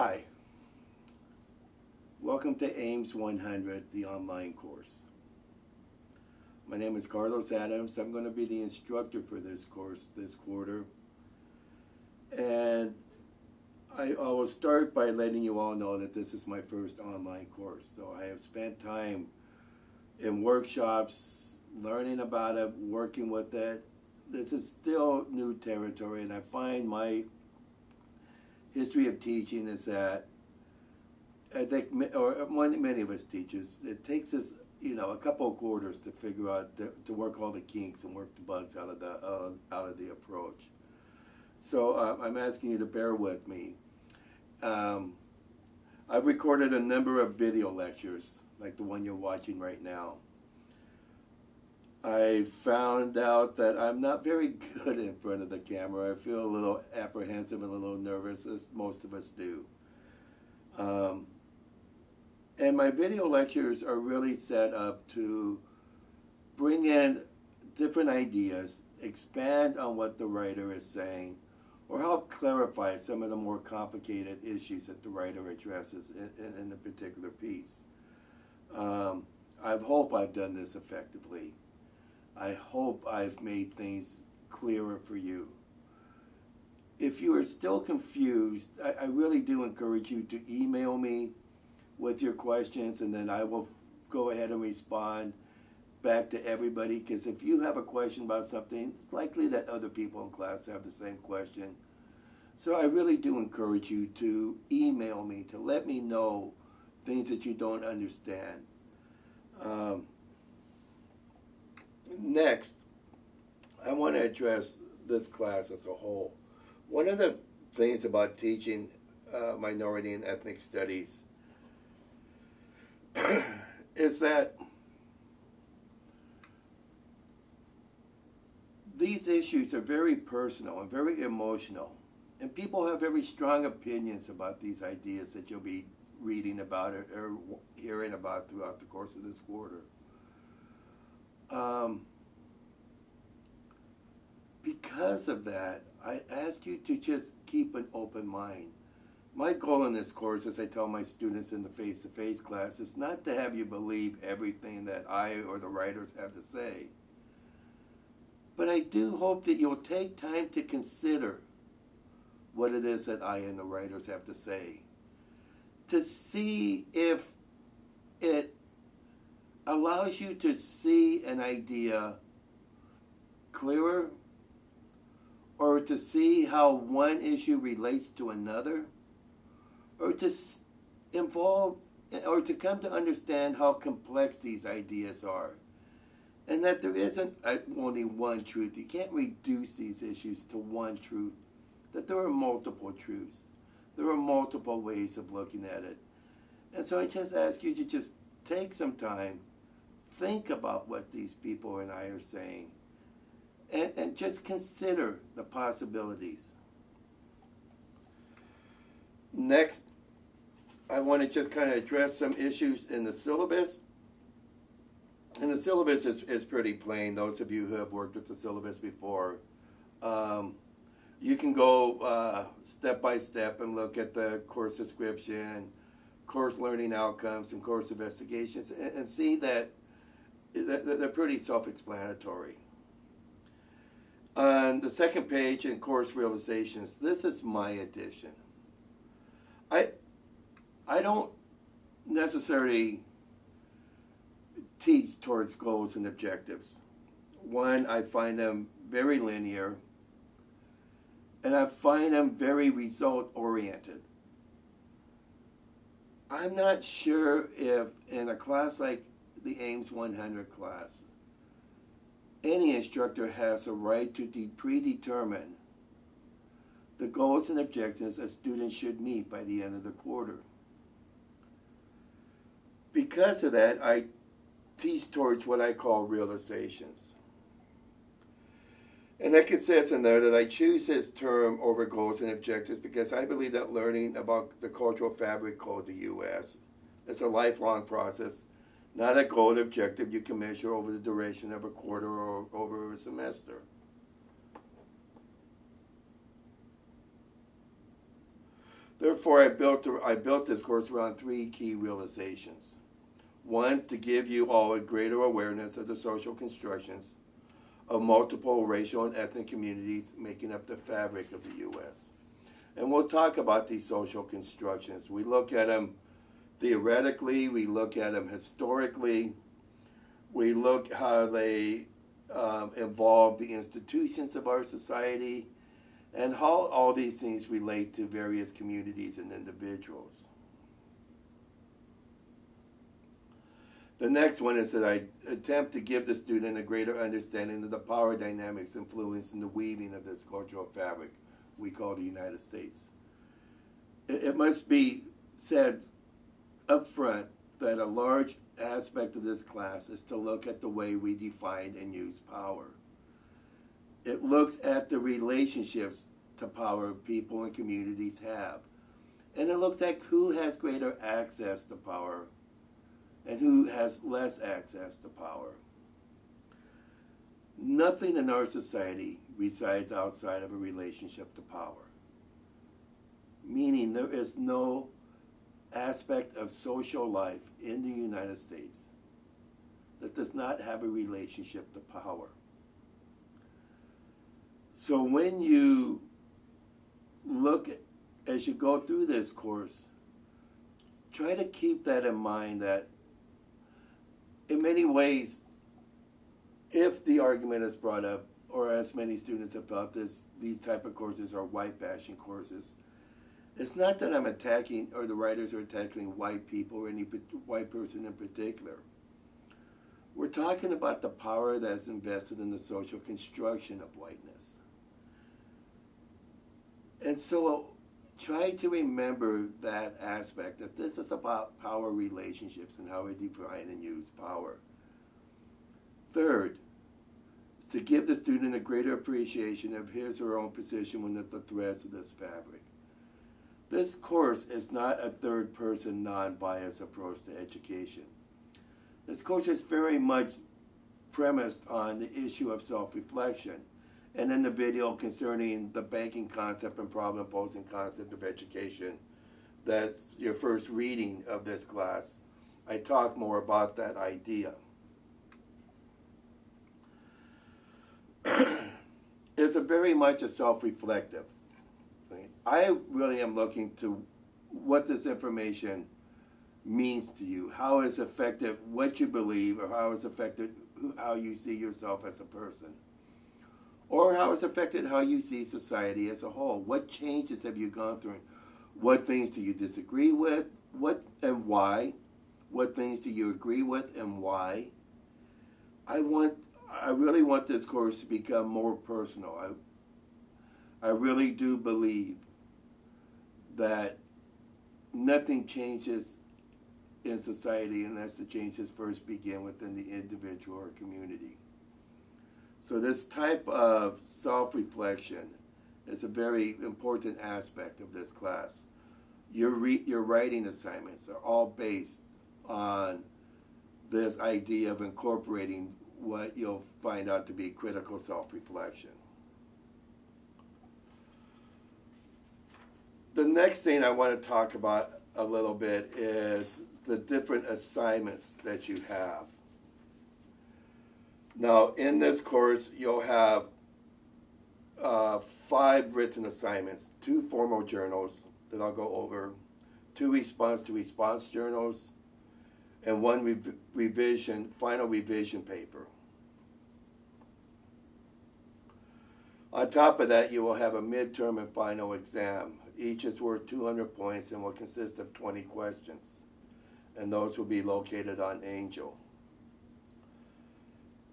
Hi, welcome to AIMS 100, the online course. My name is Carlos Adams. I'm going to be the instructor for this course this quarter. And I will start by letting you all know that this is my first online course. So I have spent time in workshops, learning about it, working with it. This is still new territory, and I find my history of teaching is that I think, or many of us teachers, it takes us, a couple of quarters to figure out to work all the kinks and work the bugs out of the approach. So I'm asking you to bear with me. I've recorded a number of video lectures, like the one you're watching right now. I found out that I'm not very good in front of the camera. I feel a little apprehensive and a little nervous, as most of us do. And my video lectures are really set up to bring in different ideas, expand on what the writer is saying, or help clarify some of the more complicated issues that the writer addresses in a particular piece. I hope I've done this effectively. I hope I've made things clearer for you. If you are still confused, I really do encourage you to email me with your questions, and then I will go ahead and respond back to everybody, because if you have a question about something, it's likely that other people in class have the same question. So I really do encourage you to email me, to let me know things that you don't understand. Next, I want to address this class as a whole. One of the things about teaching minority and ethnic studies is that these issues are very personal and very emotional, and people have very strong opinions about these ideas that you'll be reading about or hearing about throughout the course of this quarter. Because of that, I ask you to just keep an open mind. My goal in this course, as I tell my students in the face-to-face class, is not to have you believe everything that I or the writers have to say. But I do hope that you'll take time to consider what it is that I and the writers have to say, to see if it allows you to see an idea clearer, or to see how one issue relates to another, or to involve, or to come to understand how complex these ideas are, and that there isn't only one truth. You can't reduce these issues to one truth, that there are multiple truths. There are multiple ways of looking at it. And so I just ask you to just take some time, think about what these people and I are saying, and just consider the possibilities. Next, I want to just kind of address some issues in the syllabus. And the syllabus is pretty plain. Those of you who have worked with the syllabus before, you can go step by step and look at the course description, course learning outcomes, and course investigations, and see that they're pretty self-explanatory. On the second page in course realizations, this is my addition. I don't necessarily teach towards goals and objectives. One, I find them very linear, and I find them very result-oriented. I'm not sure if in a class like the AIMS 100 class, any instructor has a right to predetermine the goals and objectives a student should meet by the end of the quarter. Because of that, I teach towards what I call realizations. And that consists in there that I choose this term over goals and objectives because I believe that learning about the cultural fabric called the U.S. is a lifelong process, not a goal and objective you can measure over the duration of a quarter or over a semester. Therefore, I built this course around three key realizations. One, to give you all a greater awareness of the social constructions of multiple racial and ethnic communities making up the fabric of the U.S. And we'll talk about these social constructions. We look at them theoretically, we look at them historically, we look how they involve the institutions of our society, and how all these things relate to various communities and individuals. The next one is that I attempt to give the student a greater understanding of the power dynamics influencing the weaving of this cultural fabric we call the United States. It must be said up front that a large aspect of this class is to look at the way we define and use power. It looks at the relationships to power people and communities have. And it looks at who has greater access to power and who has less access to power. Nothing in our society resides outside of a relationship to power. Meaning there is no aspect of social life in the United States that does not have a relationship to power. So when you look at, as you go through this course, try to keep that in mind, that in many ways, if the argument is brought up, or as many students have felt these type of courses are white bashing courses, it's not that I'm attacking, or the writers are attacking white people or any white person in particular. We're talking about the power that's invested in the social construction of whiteness. And so try to remember that aspect, that this is about power relationships and how we define and use power. Third, is to give the student a greater appreciation of his or her own position within the threads of this fabric. This course is not a third-person, non-biased approach to education. This course is very much premised on the issue of self-reflection. And in the video concerning the banking concept and problem-posing concept of education, that's your first reading of this class, I talk more about that idea. It's very much a self-reflective thing. I really am looking to what this information means to you, how it's affected what you believe, or how it's affected how you see yourself as a person, or how it's affected how you see society as a whole. What changes have you gone through? What things do you disagree with? What and why? What things do you agree with and why? I really want this course to become more personal. I really do believe that nothing changes in society unless the changes first begin within the individual or community. So this type of self-reflection is a very important aspect of this class. Your writing assignments are all based on this idea of incorporating what you'll find out to be critical self-reflection. The next thing I want to talk about a little bit is the different assignments that you have. Now, in this course, you'll have 5 written assignments, 2 formal journals that I'll go over, 2 response-to-response journals, and 1 final revision paper. On top of that, you will have a midterm and final exam. Each is worth 200 points and will consist of 20 questions, and those will be located on Angel.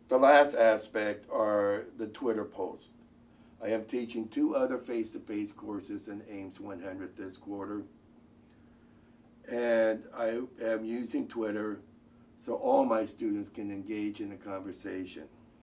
The last aspect are the Twitter posts. I am teaching 2 other face-to-face courses in Ames 100 this quarter, and I am using Twitter so all my students can engage in a conversation.